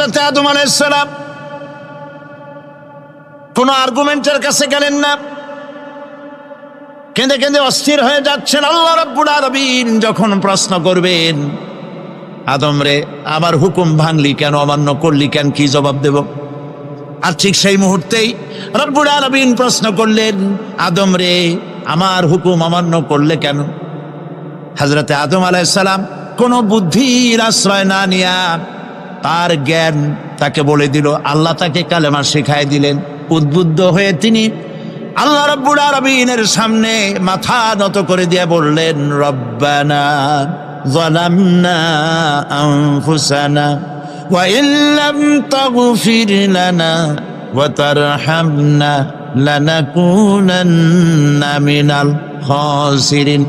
হযরত আদম আলাইহিস সালাম কোন আর্গুমেন্টের কাছে গেলেন না, কেঁদে কেঁদে অস্থির হয়ে যাচ্ছেন। আল্লাহ রাব্বুল আলামিন যখন প্রশ্ন করবেন, আদম রে আমার হুকুম ভাঙলি কেন, অমান্য করলি কেন, কি জবাব দেব? আর ঠিক সেই মুহূর্তেই রব্বুল আলামিন প্রশ্ন করলেন, আদম রে আমার হুকুম অমান্য করলে কেন? হযরতে আদম আলাইহিস সালাম কোন বুদ্ধির আশ্রয় না নিয়া তার জ্ঞান তাকে বলে দিল। আল্লাহ তাকে কালেমা শিখাই দিলেন। উদ্বুদ্ধ হয়ে তিনি আল্লাহ রাব্বুল আলামিনের সামনে মাথা নত করে দিয়ে বললেন, রব্বানা যালামনা আনফুসানা ওয়া ইল্লাম তাগফির লানা ওয়া তারহামনা লানাকুনান্না মিনাল খাসিরিন।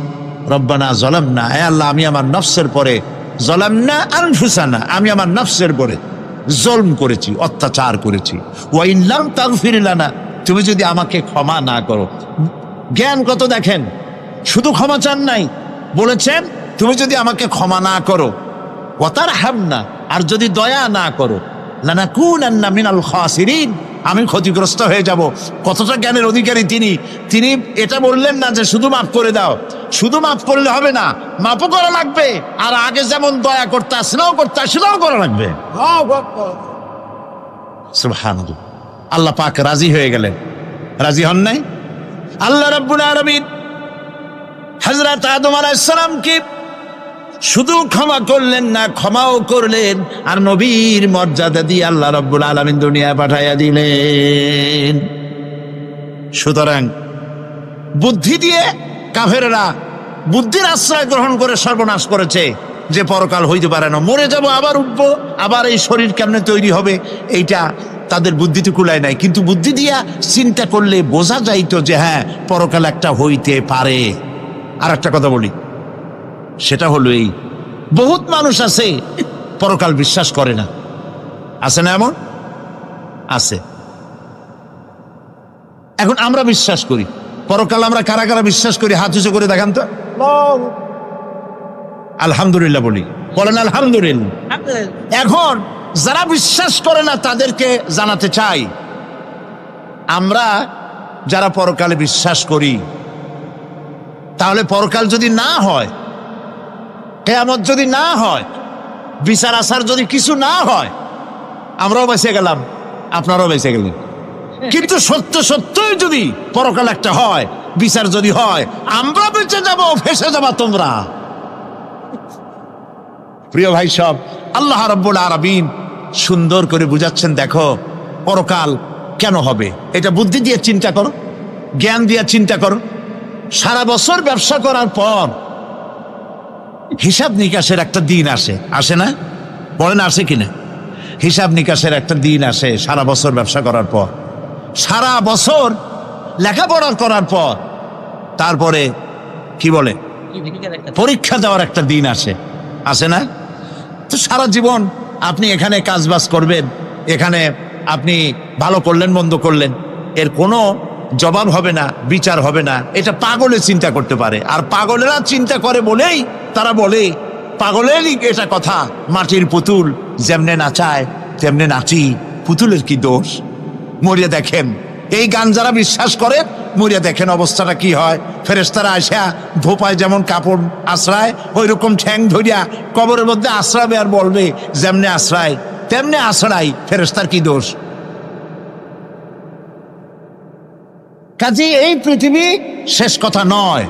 রব্বানা যালামনা, হে আল্লাহ আমি আমার নফসের পরে, যালামনা আনফুসানা আমি আমার নফসের পরে জুলম করেছি, অত্যাচার করেছি। ওয়া ইন লাম তাগফির লানা, তুমি যদি আমাকে ক্ষমা না করো। জ্ঞান কত দেখেন, শুধু ক্ষমা চান নাই, বলেছেন তুমি যদি আমাকে ক্ষমা না করো, ওয়া তারহামনা আর যদি দয়া না করো, লানাকুনান্না মিনাল খাসিরিন আমি ক্ষতিগ্রস্ত হয়ে যাব। কতটা জ্ঞানের অধিকারী তিনি! তিনি এটা বললেন না যে শুধু মাফ করে দাও, শুধু মাফ করলে হবে না, মাফও করা লাগবে, আর আগে যেমন দয়া করতে আসলেও করতে আসলেও করা লাগবে। সুবহানাল্লাহ। আল্লাহ পাক রাজি হয়ে গেলেন। রাজি হন নাই? আল্লাহ রাব্বুল আলামিন হযরত আদম আলাইহিস সালামকে শুধু ক্ষমা করলেন না, ক্ষমাও করলেন, আর নবীর মর্যাদা দিয়ে আল্লাহ রাব্বুল আলামিন দুনিয়ায় পাঠাইয়া দিলেন। সুতরাং বুদ্ধি দিয়ে কাফেররা বুদ্ধির আশ্রয় গ্রহণ করে সর্বনাশ করেছে, যে পরকাল হইতে পারে না, মরে যাব আবার উঠবো, আবার এই শরীর কেমনে তৈরি হবে, এইটা তাদের বুদ্ধিতে কুলায় নাই। কিন্তু বুদ্ধি দিয়া চিন্তা করলে বোঝা যাইতো যে হ্যাঁ পরকাল একটা হইতে পারে। আর একটা কথা বলি, সেটা হলো এই, বহুত মানুষ আছে পরকাল বিশ্বাস করে না। আছে না এমন? আছে। এখন আমরা বিশ্বাস করি পরকাল, আমরা কারা কারা বিশ্বাস করি হাত উঁচু করে দেখান তো। আলহামদুলিল্লাহ বলি, বলেন আলহামদুলিল্লাহ। এখন যারা বিশ্বাস করে না তাদেরকে জানাতে চাই, আমরা যারা পরকালে বিশ্বাস করি, তাহলে পরকাল যদি না হয়, কিয়ামত যদি না হয়, বিচার আচার যদি কিছু না হয়, আমরাও বেঁচে গেলাম, আপনারাও বেঁচে গেলেন। কিন্তু সত্য সত্যই যদি পরকাল একটা হয়, বিচার যদি হয়, আমরা বেঁচে যাব, ফেসে যাবা তোমরা। প্রিয় ভাই সব, আল্লাহ রাব্বুল আলামিন সুন্দর করে বুঝাচ্ছেন, দেখো পরকাল কেন হবে, এটা বুদ্ধি দিয়ে চিন্তা করো, জ্ঞান দিয়ে চিন্তা করো। সারা বছর ব্যবসা করার পর হিসাব নিকাশের একটা দিন আসে, আসে না? বলেন আসে কিনা? হিসাব নিকাশের একটা দিন আসে সারা বছর ব্যবসা করার পর, সারা বছর লেখাপড়া করার পর, তারপরে কি বলে পরীক্ষা দেওয়ার একটা দিন আসে, আসে না? তো সারা জীবন আপনি এখানে কাজবাজ করবেন, এখানে আপনি ভালো করলেন মন্দ করলেন, এর কোনো জবাব হবে না, বিচার হবে না। এটা পাগলে চিন্তা করতে পারে, আর পাগলেরা চিন্তা করে বলেই তারা বলে, পাগলেরই এটা কথা, মাটির পুতুল যেমনে নাচায় তেমনে নাচি, পুতুলের কি দোষ? মরিয়া দেখেন, এই গান যারা বিশ্বাস করে, মরিয়া দেখেন অবস্থাটা কি হয়। ফেরেশতারা আসা ধোপায় যেমন কাপড় আশ্রায়, ওই রকম ঠ্যাং ধরিয়া কবরের মধ্যে আশ্রাবে, আর বলবে যেমনে আশ্রায় তেমনে আশ্রাই, ফেরেশতার কি দোষ? কাজে এই পৃথিবী শেষ কথা নয়,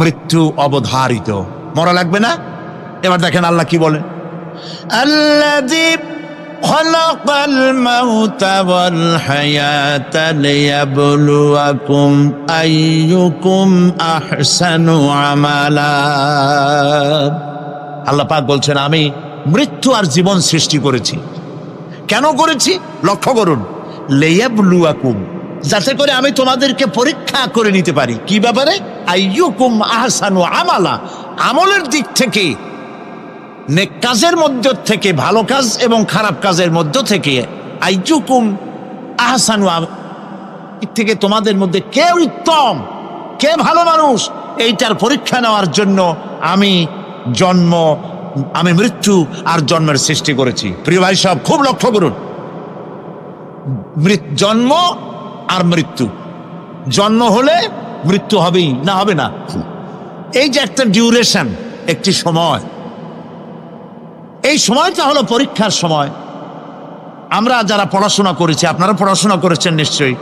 মৃত্যু অবধারিত, মরা লাগবে না। এবার দেখেন আল্লাহ কি বলেন, আল্লাযী খালাকাল মাউতা ওয়াল হায়াতা লিয়াবলুয়াকুম আইয়ুকুম আহসানু আমালা। আল্লাহ পাক বলছেন, আমি মৃত্যু আর জীবন সৃষ্টি করেছি। কেন করেছি? লক্ষ্য করুন, লিয়াবলুয়াকুম, যাতে করে আমি তোমাদেরকে পরীক্ষা করে নিতে পারি। কি ব্যাপারে? আইয়ুকুম আহসানু আমালা, আমলের দিক থেকে, নেক কাজের মধ্য থেকে, ভালো কাজ এবং খারাপ কাজের মধ্য থেকে, আইয়ুকুম আহসানু থেকে তোমাদের মধ্যে কে উত্তম, কে ভালো মানুষ, এইটার পরীক্ষা নেওয়ার জন্য আমি জন্ম আমি মৃত্যু আর জন্মের সৃষ্টি করেছি। প্রিয় ভাই সব খুব লক্ষ্য করুন, জন্ম আর মৃত্যু। জন্ম হলে মৃত্যু হবেই, না হবে না। এই যে একটা ডিউরেশন, একটি সময়, এই সময়টা হলো পরীক্ষার সময়। আমরা যারা পড়াশোনা করেছি, আপনারা পড়াশোনা করেছেন নিশ্চয়ই,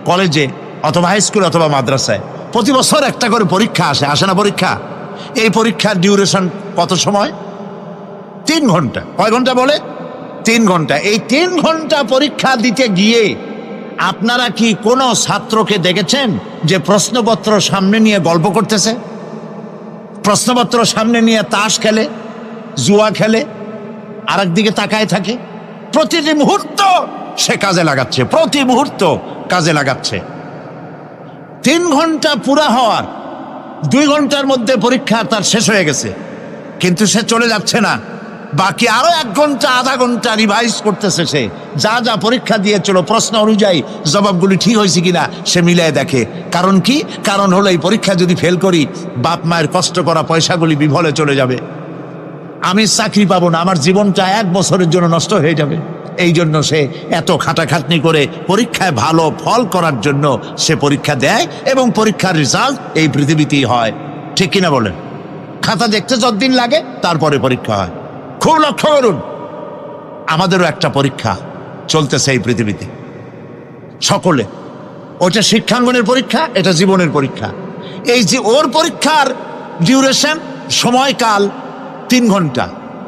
কলেজে অথবা হাই স্কুলে অথবা মাদ্রাসায় প্রতি বছর একটা করে পরীক্ষা আসে না পরীক্ষা? এই পরীক্ষার ডিউরেশন কত সময়? 3 ঘন্টা। কয় ঘন্টা বলে? 3 ঘন্টা। এই 3 ঘন্টা পরীক্ষা দিতে গিয়ে আপনারা কি কোনো ছাত্রকে দেখেছেন যে প্রশ্নপত্র সামনে নিয়ে গল্প করতেছে, প্রশ্নপত্র সামনে নিয়ে তাস খেলে, জুয়া খেলে, আর একদিকে তাকায় থাকে? প্রতিটি মুহূর্ত সে কাজে লাগাচ্ছে, প্রতি মুহূর্ত কাজে লাগাচ্ছে। 3 ঘন্টা পুরা হওয়ার 2 ঘন্টার মধ্যে পরীক্ষা তার শেষ হয়ে গেছে, কিন্তু সে চলে যাচ্ছে না, বাকি আরো 1 ঘন্টা আধা ঘন্টা রিভাইজ করতেছে। সে যা যা পরীক্ষা দিয়েছিল প্রশ্ন অনুযায়ী জবাবগুলি ঠিক হয়েছে কিনা সে মিলিয়ে দেখে। কারণ কি? কারণ হলো এই পরীক্ষা যদি ফেল করি, বাপ মায়ের কষ্ট করা পয়সাগুলি বিফলে চলে যাবে, আমি চাকরি পাবো না, আমার জীবনটা 1 বছরের জন্য নষ্ট হয়ে যাবে। এই জন্য সে এত খাটাখাটনি করে পরীক্ষায় ভালো ফল করার জন্য সে পরীক্ষা দেয়, এবং পরীক্ষার রেজাল্ট এই পৃথিবীতেই হয়। ঠিক কিনা বলেন? খাতা দেখতে যতদিন লাগে তারপরে পরীক্ষা হয়। খুব লক্ষ্য করুন, আমাদেরও একটা পরীক্ষা চলতেছে এই পৃথিবীতে, সকলে। ওটা শিক্ষাঙ্গনের পরীক্ষা, এটা জীবনের পরীক্ষা। এই যে ওর পরীক্ষার ডিউরেশন, সময়কাল 3 ঘন্টা,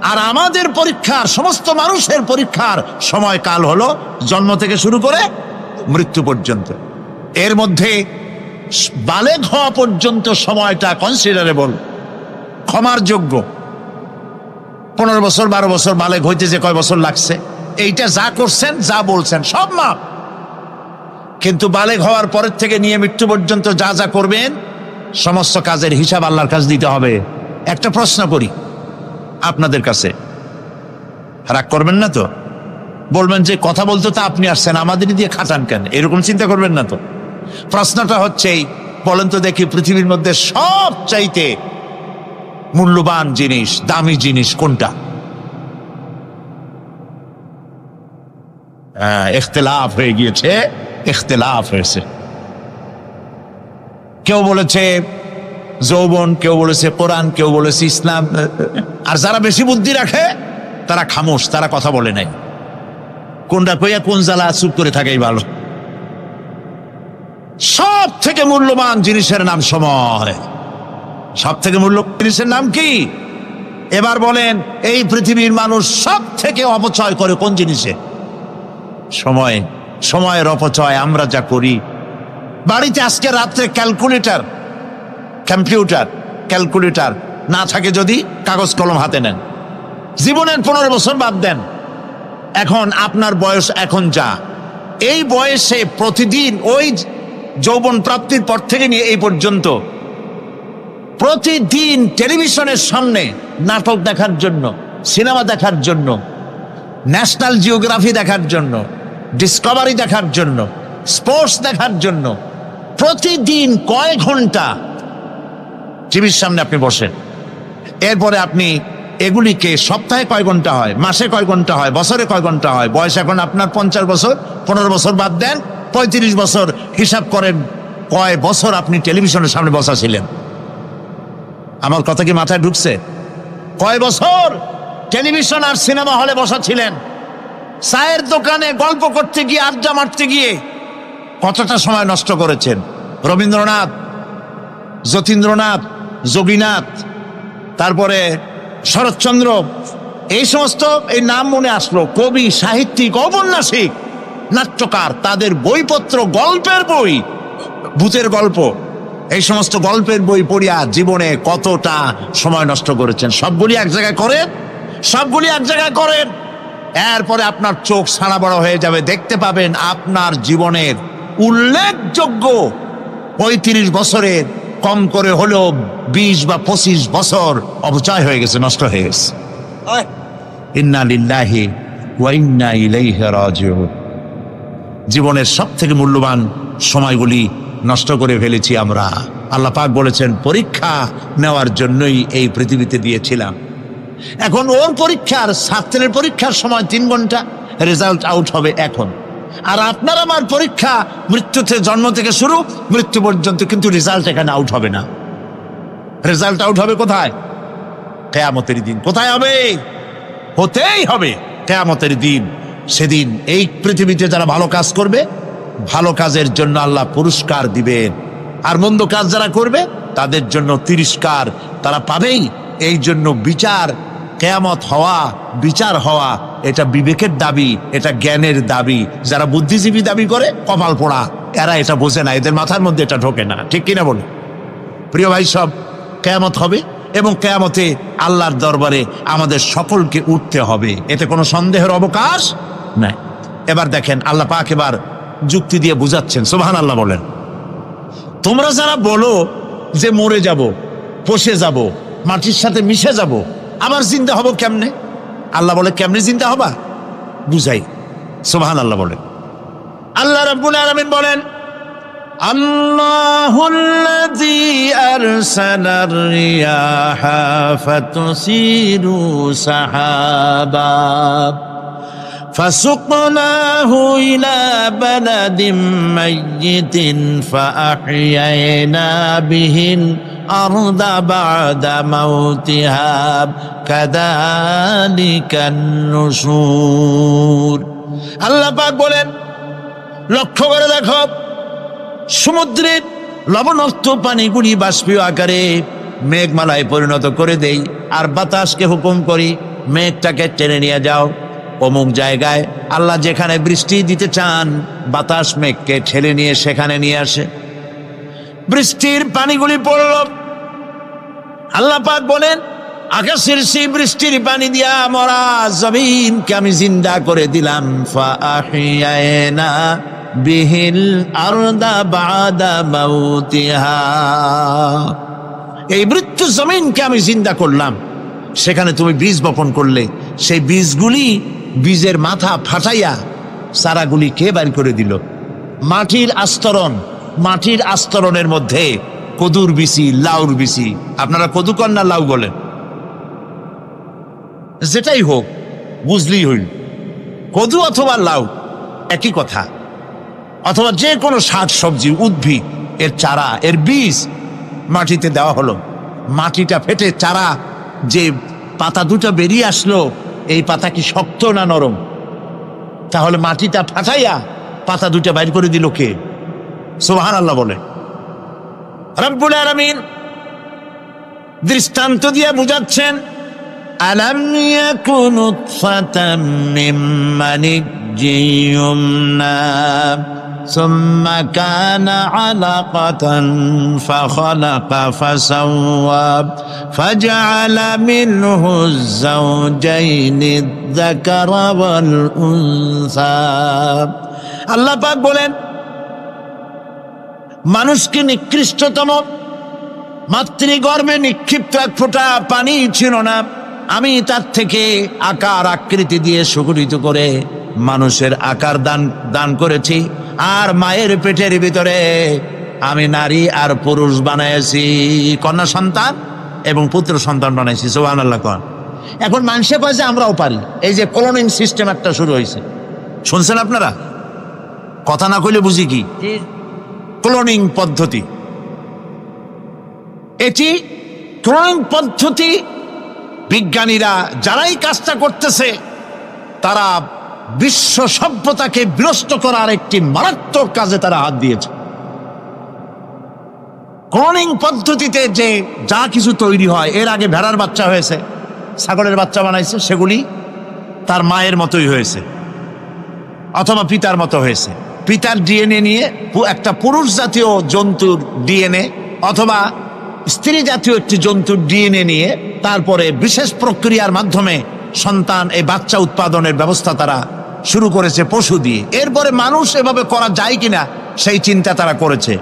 আর আমাদের পরীক্ষার, সমস্ত মানুষের পরীক্ষার সময়কাল হলো জন্ম থেকে শুরু করে মৃত্যু পর্যন্ত। এর মধ্যে বালেগ হওয়া পর্যন্ত সময়টা কনসিডারেবল, ক্ষমার যোগ্য। 15 বছর 12 বছর বালেগ হইতে যে কয় বছর লাগছে, এইটা যা করছেন যা বলছেন সব মাপ। কিন্তু বালেগ হওয়ার পরের থেকে নিয়ে মৃত্যু পর্যন্ত যা যা করবেন সমস্ত কাজের হিসাব আল্লাহর কাছে দিতে হবে। একটা প্রশ্ন করি আপনাদের কাছে, রাগ করবেন না তো? বলবেন যে কথা বলতে তো আপনি আসছেন, আমাদের দিয়ে খাটান কেন? এরকম চিন্তা করবেন না তো? প্রশ্নটা হচ্ছে, বলেন তো দেখি, পৃথিবীর মধ্যে সব চাইতে মূল্যবান জিনিস, দামি জিনিস কোনটা? ইখতিলাফ হয়ে গিয়েছে, ইখতিলাফ হয়েছে। কেউ বলেছে যৌবন, কেউ বলেছে কোরআন, কেউ বলেছে ইসলাম। আর যারা বেশি বুদ্ধি রাখে তারা খামোশ, তারা কথা বলে নাই। কোনটা কইয়া কোন জ্বালা চুপ করে থাকাই ভালো। সব থেকে মূল্যবান জিনিসের নাম সময়। সব থেকে মূল্যবান জিনিসের নাম কি? এবার বলেন, এই পৃথিবীর মানুষ সব থেকে অপচয় করে কোন জিনিসে? সময়। সময়ের অপচয় আমরা যা করি। বাড়িতে আজকে রাত্রে ক্যালকুলেটর, কম্পিউটার, ক্যালকুলেটর না থাকে যদি কাগজ কলম হাতে নেন। জীবনের 15 বছর বাদ দেন, এখন আপনার বয়স এখন যা, এই বয়সে প্রতিদিন ওই যৌবন প্রাপ্তির পর থেকে নিয়ে এই পর্যন্ত প্রতিদিন টেলিভিশনের সামনে নাটক দেখার জন্য, সিনেমা দেখার জন্য, ন্যাশনাল জিওগ্রাফি দেখার জন্য, ডিসকভারি দেখার জন্য, স্পোর্টস দেখার জন্য প্রতিদিন কয় ঘন্টা টিভির সামনে আপনি বসেন। এরপরে আপনি এগুলিকে সপ্তাহে কয় ঘন্টা হয়, মাসে কয় ঘন্টা হয়, বছরে কয় ঘন্টা হয়। বয়স এখন আপনার 50 বছর, 15 বছর বাদ দেন, 35 বছর হিসাব করেন কয় বছর আপনি টেলিভিশনের সামনে বসা ছিলেন। আমার কথা কি মাথায় ঢুকছে? কয় বছর টেলিভিশন আর সিনেমা হলে বসা ছিলেন? চায়ের দোকানে গল্প করতে গিয়ে, আড্ডা মারতে গিয়ে কতটা সময় নষ্ট করেছেন? রবীন্দ্রনাথ, যতীন্দ্রনাথ, যোগীনাথ, তারপরে শরৎচন্দ্র, এই সমস্ত এই নাম মনে আসলো। কবি, সাহিত্যিক, ঔপন্যাসিক, নাট্যকার, তাদের বইপত্র, গল্পের বই, ভূতের গল্প, এই সমস্ত গল্পের বই পড়িয়া জীবনে কতটা সময় নষ্ট করেছেন। সবগুলি এক জায়গায় করেন, সবগুলি এক জায়গায় করেন, এরপরে আপনার চোখ সাড়া বড় হয়ে যাবে। দেখতে পাবেন আপনার জীবনের উল্লেখযোগ্য 35 বছরের কম করে হলেও 20 বা 25 বছর অপচয় হয়ে গেছে, নষ্ট হয়ে গেছে। ইন্না লিল্লাহি ওয়া ইন্না ইলাইহি রাজিউন। জীবনের সব থেকে মূল্যবান সময়গুলি নষ্ট করে ফেলেছি আমরা। আল্লাহ পাক বলেছেন, পরীক্ষা নেওয়ার জন্যই এই পৃথিবীতে দিয়েছিলাম। এখন ওর পরীক্ষার ছাত্রের পরীক্ষার সময় 3 ঘন্টা, রেজাল্ট আউট হবে এখন। আর আপনার আমার পরীক্ষা মৃত্যুতে, জন্ম থেকে শুরু মৃত্যু পর্যন্ত, কিন্তু রেজাল্ট এখানে আউট হবে না। রেজাল্ট আউট হবে কোথায়? কিয়ামতের দিন। কোথায় হবে? হতেই হবে কিয়ামতের দিন। সেদিন এই পৃথিবীতে যারা ভালো কাজ করবে, ভালো কাজের জন্য আল্লাহ পুরস্কার দিবেন, আর মন্দ কাজ যারা করবে তাদের জন্য তিরস্কার তারা পাবেই। এই জন্য বিচার, কিয়ামত হওয়া, বিচার হওয়া, এটা বিবেকের দাবি, এটা জ্ঞানের দাবি। যারা বুদ্ধিজীবী দাবি করে কপাল পোড়া, এরা এটা বোঝে না, এদের মাথার মধ্যে এটা ঢোকে না। ঠিক কিনা বলে? প্রিয় ভাই সব, কিয়ামত হবে এবং কিয়ামতে আল্লাহর দরবারে আমাদের সকলকে উঠতে হবে, এতে কোনো সন্দেহের অবকাশ নাই। এবার দেখেন আল্লাহ পাক এবার যুক্তি দিয়ে বুঝাচ্ছেন। সুবহানাল্লাহ বলেন। তোমরা যারা বলো যে মরে যাব, পচে যাব, মাটির সাথে মিশে যাব, আবার জিন্দা হব কেমনে? আল্লাহ বলে কেমনে জিন্দা হবা বুঝাই। সুবহানাল্লাহ বলেন। আল্লাহ রাব্বুল আলামিন বলেন, আল্লাহুল্লাযী আরসালার রিয়াহা ফাতুসিরু সাহাবা فسقناه إلى بلد ميت فأحيينا به الأرض بعد موتها كذلك النشور। আল্লাহ পাক বলেন, লক্ষ্য করে দেখো, সমুদ্রের লবণাক্ত পানিগুলি বাষ্পীয় আকারে মেঘমালায় পরিণত করে দেই, আর বাতাসকে হুকুম করি মেঘটাকে টেনে নিয়ে যাও অমুক জায়গায়। আল্লাহ যেখানে বৃষ্টি দিতে চান, বাতাস মেঘকে ঠেলে নিয়ে সেখানে নিয়ে আসে, বৃষ্টির পানিগুলি পড়ল। আল্লাহ পাক বলেন, আকাশের সেই বৃষ্টির পানি দিয়া মরা জমিনকে আমি জিন্দা করে দিলাম। ফাআহিয়ানা বিহিল আরদা বাদা মাউতিহা, এই মৃত্যু জমিনকে আমি জিন্দা করলাম। সেখানে তুমি বীজ বপন করলে, সেই বীজগুলি, বীজের মাথা ফাটাইয়া চারাগুলি কে বাইর করে দিল? মাটির আস্তরণ, মাটির আস্তরণের মধ্যে কদুর বিচি, লাউর বিচি। আপনারা কদু কন না লাউ বলেন? যেটাই হোক বুঝলেই হইল, কদু অথবা লাউ একই কথা। অথবা যে কোনো শাক সবজি, উদ্ভিদ, এর চারা, এর বীজ মাটিতে দেওয়া হলো। মাটিটা ফেটে চারা, যে পাতা দুটো বেরিয়ে আসলো, এই পাতা কি শক্ত না নরম? তাহলে মাটিটা ফাটাইয়া পাতা দুটো বাইর করে দিল কে? সুবহানাল্লাহ বলে। রব্বুল আলামিন দৃষ্টান্ত দিয়ে বুঝাচ্ছেন, আলাম ইয়াকুন নুতফাতাম মিন মানিয়্যিন ইউমনা সুম্মা কানা আলাকাতান ফাখালাকা ফাসাওয়া ফাজআলা মিনহু যাওজাইনি যাকারা ওয়াল উনসা। আল্লাহ পাক বলেন, মানুষকে নিকৃষ্টতম মাতৃগর্ভে নিক্ষিপ্ত এক ফোঁটা পানি ছিল না, আমি তার থেকে আকার আকৃতি দিয়ে সুগঠিত করে মানুষের আকার দান করেছি, আর মায়ের পেটের ভিতরে আমি নারী আর পুরুষ বানাইছি, কন্যা সন্তান এবং পুত্র সন্তান বানাইছি। সুবহানাল্লাহ কোন। এখন মানুষে কয় যে আমরাও পারি। এই যে ক্লোনিং সিস্টেম একটা শুরু হয়েছে, শুনছেন আপনারা? কথা না কইলে বুঝি কি? ক্লোনিং পদ্ধতি। এটি ক্লোনিং পদ্ধতি, বিজ্ঞানীরা যারাই কাজটা করতেছে তারা বিশ্ব সভ্যতাকে বিনষ্ট করার একটি মারাত্মক কাজে তারা হাত দিয়েছে। ক্লোনিং পদ্ধতিতে যে যা কিছু তৈরি হয়, এর আগে ভেড়ার বাচ্চা হয়েছে, ছাগলের বাচ্চা বানাইছে, সেগুলি তার মায়ের মতোই হয়েছে অথবা পিতার মতো হয়েছে। পিতার ডিএনএ নিয়ে একটা পুরুষ জাতীয় জন্তুর ডিএনএ অথবা স্ত্রী জাতীয় একটি জন্তুর ডিএনএ নিয়ে তারপরে বিশেষ প্রক্রিয়ার মাধ্যমে সন্তান, এই বাচ্চা উৎপাদনের ব্যবস্থা তারা শুরু করেছে পশু দিয়ে। এরপরে মানুষ এভাবে করা যায় কিনা সেই চিন্তা তারা করেছে।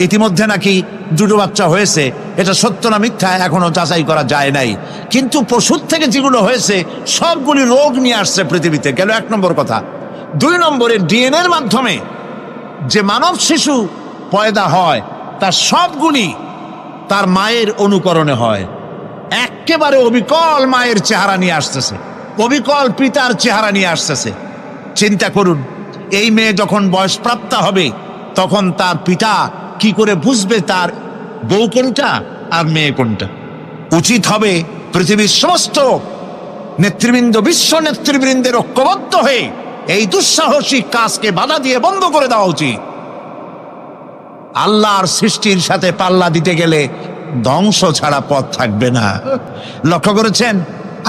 ইতিমধ্যে নাকি দুটো বাচ্চা হয়েছে, এটা সত্য না মিথ্যা এখনো যাচাই করা যায় নাই। কিন্তু পশুর থেকে যেগুলো হয়েছে সবগুলি রোগ নিয়ে আসছে পৃথিবীতে, গেল 1 নম্বর কথা। 2 নম্বরে ডিএনএর মাধ্যমে যে মানব শিশু পয়দা হয় তার সবগুলি তার মায়ের অনুকরণে হয়। একেবারে অবিকল মায়ের চেহারা নিয়ে আসতেছে, অবিকল পিতার চেহারা নিয়ে আসতেছে। চিন্তা করুন, এই মেয়ে যখন বয়সপ্রাপ্ত হবে তখন তার পিতা কি করে বুঝবে তার বউ কোনটা আর মেয়ে কোনটা? উচিত হবে পৃথিবীর সমস্ত নেতৃবৃন্দ, বিশ্ব নেতৃবৃন্দের ঐক্যবদ্ধ হয়ে এই দুঃসাহসিক কাজকে বাধা দিয়ে বন্ধ করে দেওয়া উচিত। আল্লাহর সৃষ্টির সাথে পাল্লা দিতে গেলে ধ্বংস ছাড়া পথ থাকবে না। লক্ষ্য করেছেন,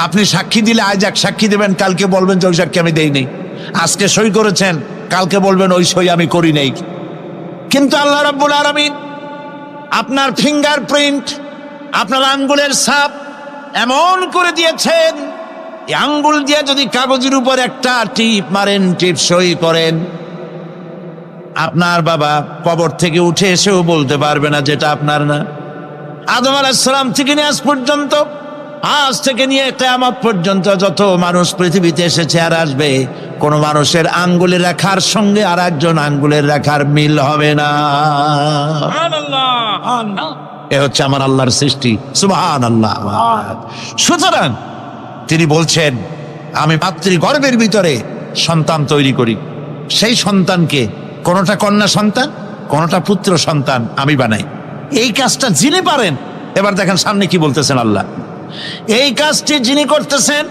আপনি সাক্ষী দিলে আজ এক সাক্ষী দেবেন, কালকে বলবেন যে ওই সাক্ষী আমি দেই নাই। আজকে সই করেছেন, কালকে বলবেন ওই সই আমি করি নাই। কিন্তু আল্লাহ রাব্বুল আলামিন আপনার ফিঙ্গারপ্রিন্ট, আপনার আঙ্গুলের ছাপ এমন করে দিয়েছেন, এই আঙ্গুল দিয়ে যদি কাগজের উপর একটা টিপ মারেন, টিপ সই করেন, আপনার বাবা কবর থেকে উঠে এসেও বলতে পারবে না যেটা আপনার না। আদম আলাইহিস সালাম থেকে নিয়ে আজ পর্যন্ত, আজ থেকে নিয়ে কিয়ামত পর্যন্ত যত মানুষ পৃথিবীতে এসেছে আর আসবে, কোন মানুষের আঙ্গুলের রেখার সঙ্গে আর একজন আঙ্গুলের রেখার মিল হবে না। এ হচ্ছে আমার আল্লাহর সৃষ্টি, সুবহানাল্লাহ। সুতরাং তিনি বলছেন, আমি মাতৃগর্ভের ভিতরে সন্তান তৈরি করি, সেই সন্তানকে কোনটা কন্যা সন্তান, কোনটা পুত্র সন্তান আমি বানাই। এই কাজটা যিনি পারেন, এবার দেখেন সামনে কি বলতেছেন আল্লাহ, এই কাজটি যিনি করতেছেন,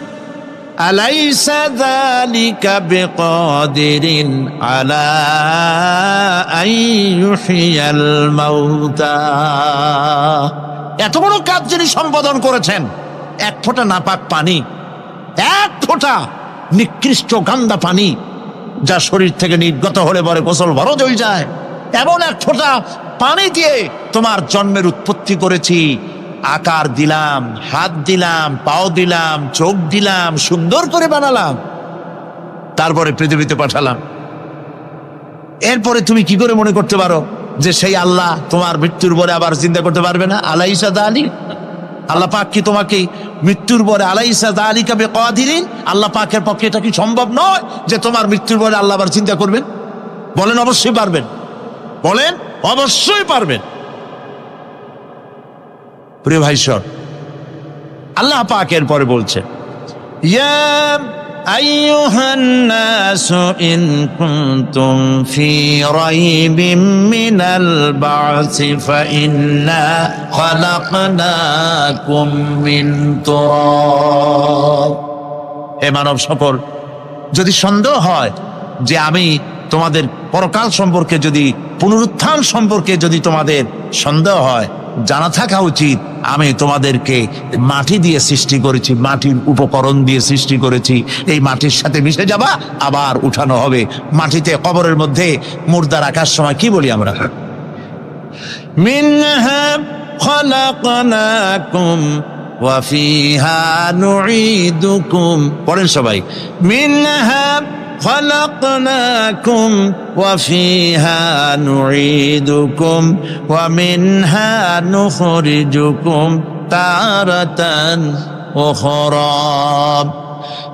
আলাইসা যালিকা বিকাদিরিন আলা আইয়ুহিয়াল মাউতা, এত বড় কাজ যিনি সম্পাদন করেছেন, এক ফোঁটা নাপাক পানি, এক ফোঁটা নিকৃষ্ট গান্দা পানি যা শরীর থেকে নির্গত হলে পরে গোসল ফরজ হয়ে যায়, এমন এক ফোঁটা পানি দিয়ে তোমার জন্মের উৎপত্তি করেছি, আকার দিলাম, হাত দিলাম, পাও দিলাম, চোখ দিলাম, সুন্দর করে বানালাম, তারপরে পৃথিবীতে পাঠালাম। এরপরে তুমি কি করে মনে করতে পারো যে সেই আল্লাহ তোমার মৃত্যুর পরে আবার চিন্তা করতে পারবে না? আলাইসা যালিক, আল্লাহ পাক কি তোমাকে মৃত্যুর পরে, আলাইসা যালিকা বিকাদিরিন, আল্লাহ পাকের পক্ষে এটা কি সম্ভব নয় যে তোমার মৃত্যুর পরে আল্লাহ আবার চিন্তা করবেন? বলেন অবশ্যই পারবেন, বলেন অবশ্যই পারবেন। প্রিয় ভাই সব, আল্লাহ পাক এর পরে বলছেন, ইয়া আইয়ুহান নাসু ইন কুনতুম ফি রাইবিম মিনাল বা'সি ফাইন্না খালাকনাকুম মিন তুরাব। হে মানব সকল, যদি সন্দেহ হয় যে আমি তোমাদের পরকাল সম্পর্কে, যদি পুনরুত্থান সম্পর্কে যদি তোমাদের সন্দেহ হয়, জানা থাকা উচিত আমি তোমাদেরকে মাটি দিয়ে সৃষ্টি করেছি, মাটির উপকরণ দিয়ে সৃষ্টি করেছি। এই মাটির সাথে মিশে যাবা, আবার উঠানো হবে। মাটিতে কবরের মধ্যে মুর্দা রাখার সময় কি বলি আমরা? মিনহা খালাকনাকুম ওয়া ফিহা নুঈদুকুম। পড়েন সবাই, মিনহা خلقناكم وفيها نعيدكم ومنها نخرجكم تارة أخرى।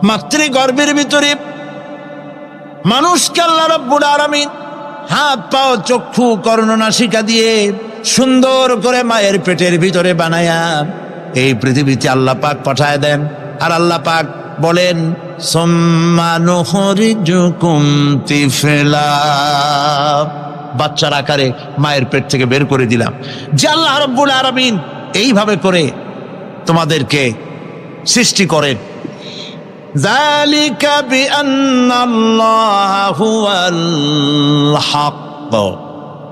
মাতৃগর্ভের ভিতরে মানুষকে আল্লাহ রাব্বুল আলামিন হাত পাও চক্ষু কর্ণনাসিকা দিয়ে সুন্দর করে মায়ের পেটের ভিতরে বানায়া এই পৃথিবীতে আল্লাহ পাক পাঠায় দেন। আর আল্লাহ পাক বলেন, সুম্মা নুখরিজুকুম তিফলা, বাচ্চার আকারে মায়ের পেট থেকে বের করে দিলাম। যে আল্লাহ রাব্বুল আলামিন এইভাবে করে তোমাদেরকে সৃষ্টি করেন। যালিকা বিআন্নাল্লাহা হুয়াল হক,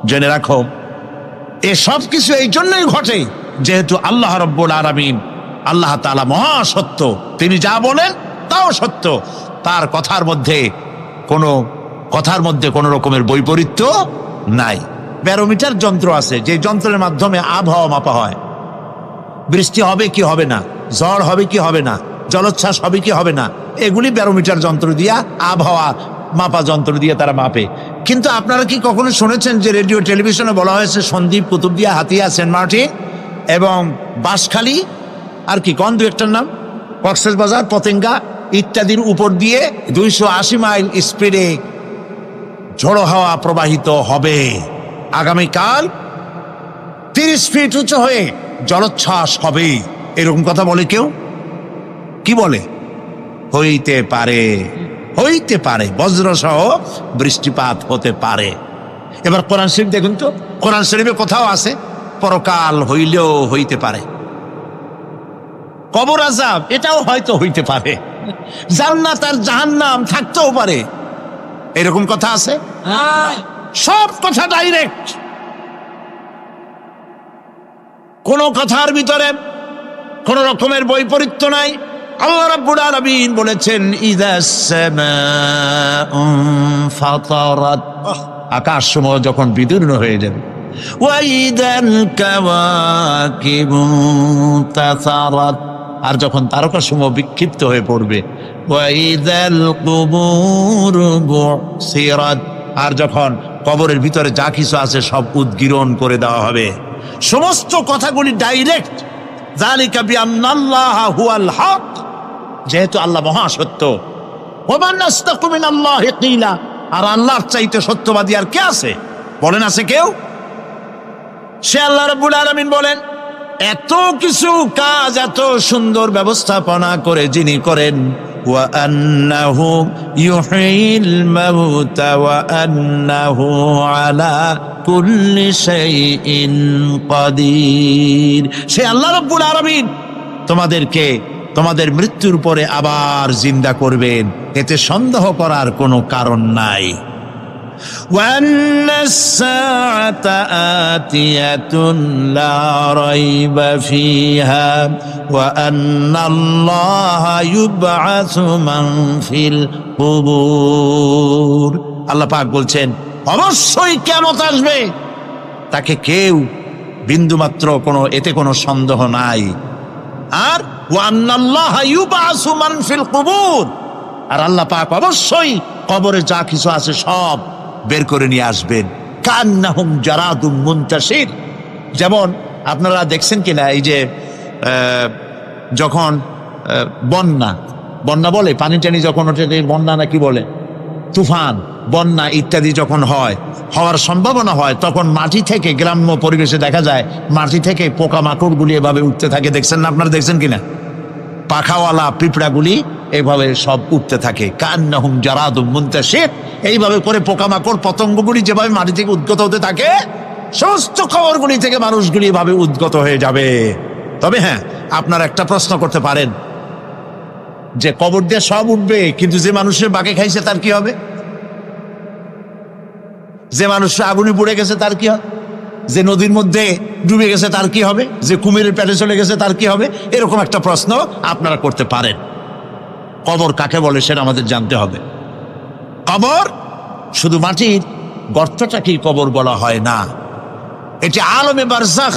জেনে রাখো এসব কিছু এই জন্যই ঘটে যেহেতু আল্লাহ রাব্বুল আলামিন, আল্লাহ তাআলা মহাসত্য, তিনি যা বলেন তাও সত্য, তার কথার মধ্যে কোনো রকমের বৈপরীত্য নাই। ব্যারোমিটার যন্ত্র আছে, যে যন্ত্রের মাধ্যমে আবহাওয়া মাপা হয়, বৃষ্টি হবে কি হবে না, ঝড় হবে কি হবে না, জলোচ্ছ্বাস হবে কি হবে না, এগুলি ব্যারোমিটার যন্ত্র দিয়া, আবহাওয়া মাপা যন্ত্র দিয়ে তারা মাপে। কিন্তু আপনারা কি কখনো শুনেছেন যে রেডিও টেলিভিশনে বলা হয়েছে সন্দ্বীপ, কুতুবদিয়া, হাতিয়া, সেন্ট মার্টিন এবং বাঁশখালী, আর কি কোন দু একটার নাম, কক্সবাজার, পতেঙ্গা ইত্যাদির উপর দিয়ে 280 মাইল স্পিডে ঝোড়ো হাওয়া প্রবাহিত হবে। আগামীকাল 30 ফিট উঁচু হয়ে জলোচ্ছ্বাস হবে। এরকম কথা বলে কেউ? কি বলে? হইতে পারে, হইতে পারে, বজ্রসহ বৃষ্টিপাত হতে পারে। এবার কোরআন শরীফ দেখুন তো, কোরআন শরীফে কোথাও আছে পরকাল হইলেও হইতে পারে, কবর আযাব এটাও হয়তো হইতে পারে, জান্নাত আর জাহান্নাম থাকতেও পারে, এরকম কথা আছে? সব কথা ডাইরেক্ট, কোন কথার ভিতরে কোন রকমের বৈপরীত্য নাই। আল্লাহ রাব্বুল আলামিন বলেছেন ইযাস সামাউ ফাতারাত, আকাশ সমূহ যখন বিদীর্ণ হয়ে যাবে, ওয়া ইযাল কাওয়াকিবু তাসারাত, আর যখন তারকা সমূহ বিক্ষিপ্ত হয়ে পড়বে, ওয়া ইযাল কুবুরু বুসিরাত, আর যখন কবরের ভিতরে যা কিছু আছে সব উদ্গীরণ করে দেওয়া হবে। সমস্ত কথাগুলি ডাইরেক্ট। যালিকা বিআন্নাল্লাহা হুয়াল হক, যেহেতু আল্লাহ মহাসত্য। ওয়া মান আসতাকু মিনাল্লাহি কিলা, আর আল্লাহর চাইতে সত্যবাদী আর কে আছে? বলেন আছে কেউ? সে আল্লাহ রাব্বুল আলামিন বলেন, এত কিছু কাজ, এত সুন্দর ব্যবস্থাপনা করে যিনি করেন, ওয়া আন্নাহু ইউহয়িল মাউতা ওয়া আন্নাহু আলা কুল্লি শাইইন কাদির। সে আল্লাহ রাব্বুল আলামিন তোমাদেরকে তোমাদের মৃত্যুর পরে আবার জিন্দা করবেন, এতে সন্দেহ করার কোনো কারণ নাই। وَأَنَّ السَّاعَةَ آتِيَةٌ لَا رَيْبَ فِيهَا وَأَنَّ اللَّهَ يُبْعَثُ مَن فِي الْقُبُورِ। আল্লাহ পাক বলছেন অবশ্যই কিয়ামত আসবে, তাকে কেউ বিন্দুমাত্র এতে কোনো সন্দেহ নাই। আর وَأَنَّ اللَّهَ يُبْعَثُ مَن فِي الْقُبُورِ, আর আল্লাহ পাক অবশ্যই কবরে যা কিছু আছে সব বের করে নিয়ে আসবেন। কান্নাহুম জারাদুম মুনতাশির, যেমন আপনারা দেখছেন কিনা এই যে যখন বন্যা বলে, পানি টানি যখন ওঠে, বন্যা নাকি বলে, তুফান, বন্যা ইত্যাদি যখন হওয়ার সম্ভাবনা হয়, তখন মাটি থেকে, গ্রাম্য পরিবেশে দেখা যায় মাটি থেকে পোকামাকড়গুলি এভাবে উঠতে থাকে। দেখছেন না? আপনারা দেখছেন কিনা? পাখাওয়ালা পিঁপড়াগুলি এইভাবে সব উঠতে থাকে। কান্নাহুম জারাদুম মুনতাশির, এইভাবে করে পোকামাকড় পতঙ্গগুলি যেভাবে মাটি থেকে উদ্গত হতে থাকে, সমস্ত খবরগুলি থেকে মানুষগুলি এভাবে উদ্গত হয়ে যাবে। তবে হ্যাঁ, আপনারা একটা প্রশ্ন করতে পারেন যে কবর দিয়ে সব উঠবে, কিন্তু যে মানুষের বাঁকে খাইছে তার কি হবে? যে মানুষের আগুনে পুড়ে গেছে তার কি হবে? যে নদীর মধ্যে ডুবে গেছে তার কি হবে? যে কুমিরের পেটে চলে গেছে তার কি হবে? এরকম একটা প্রশ্ন আপনারা করতে পারেন। কবর কাকে বলে সেটা আমাদের জানতে হবে। কবর শুধু মাটির গর্তটাকেই কবর বলা হয় না, এটি আলমে বারজাখ,